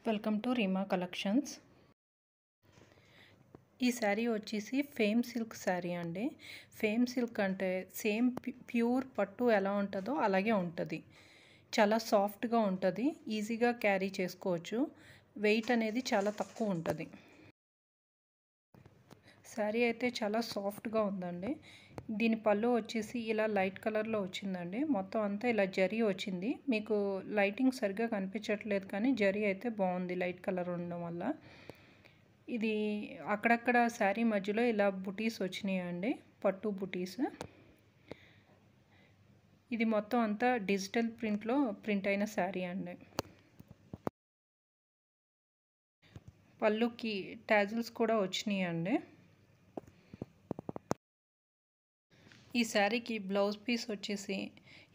Welcome to Reema collections. ఈ శారీ వచ్చేసి fame silk sari అండి. ఫేమ్ సిల్క్ అంటే సేమ్ ప్యూర్ పట్టు ఎలా ఉంటుందో అలాగే ఉంటుంది. చాలా సాఫ్ట్గా ఉంటుంది, ఈజీగా క్యారీ చేసుకోవచ్చు. వెయిట్ అనేది చాలా తక్కువ ఉంటుంది. శారీ అయితే చాలా సాఫ్ట్గా ఉందండి. దీని పళ్ళు వచ్చేసి ఇలా లైట్ కలర్లో వచ్చిందండి. మొత్తం అంతా ఇలా జరీ వచ్చింది. మీకు లైటింగ్ సరిగ్గా కనిపించట్లేదు కానీ జరీ అయితే బాగుంది లైట్ కలర్ ఉండడం వల్ల. ఇది అక్కడక్కడ శారీ మధ్యలో ఇలా బుటీస్ వచ్చినాయండి, పట్టు బుటీస్. ఇది మొత్తం అంతా డిజిటల్ ప్రింట్లో ప్రింట్ అయిన శారీ అండి. పళ్ళుకి టాజిల్స్ కూడా వచ్చినాయండి. ఈ శారీకి బ్లౌజ్ పీస్ వచ్చేసి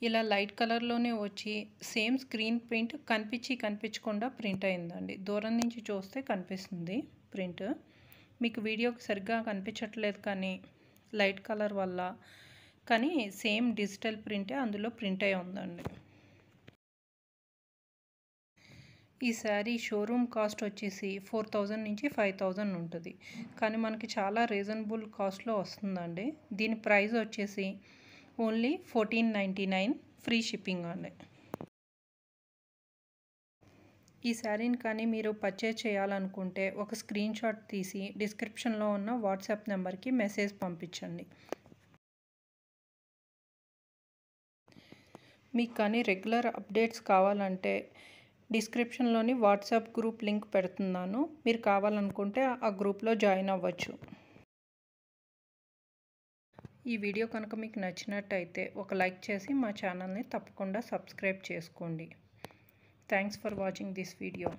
ఇలా లైట్ కలర్లోనే వచ్చి సేమ్ స్క్రీన్ ప్రింట్ కనిపించకుండా ప్రింట్ అయిందండి. దూరం నుంచి చూస్తే కనిపిస్తుంది ప్రింట్. మీకు వీడియోకి సరిగ్గా కనిపించట్లేదు కానీ లైట్ కలర్ వల్ల, కానీ సేమ్ డిజిటల్ ప్రింటే అందులో ప్రింట్ అయి ఉందండి. ఈ శారీ షోరూమ్ కాస్ట్ వచ్చేసి 4000 నుంచి 5000 ఉంటుంది, కానీ మనకి చాలా రీజనబుల్ కాస్ట్లో వస్తుందండి. దీని ప్రైస్ వచ్చేసి ఓన్లీ 1499 ఫ్రీ షిప్పింగ్ అండి. ఈ శారీని కానీ మీరు పర్చేజ్ చేయాలనుకుంటే ఒక స్క్రీన్ షాట్ తీసి డిస్క్రిప్షన్లో ఉన్న వాట్సాప్ నెంబర్కి మెసేజ్ పంపించండి. మీకు కానీ రెగ్యులర్ అప్డేట్స్ కావాలంటే డిస్క్రిప్షన్లోని వాట్సాప్ గ్రూప్ లింక్ పెడుతున్నాను. మీరు కావాలనుకుంటే ఆ గ్రూప్లో జాయిన్ అవ్వచ్చు. ఈ వీడియో కనుక మీకు నచ్చినట్టయితే ఒక లైక్ చేసి మా ఛానల్ని తప్పకుండా సబ్స్క్రైబ్ చేసుకోండి. Thanks for watching this video.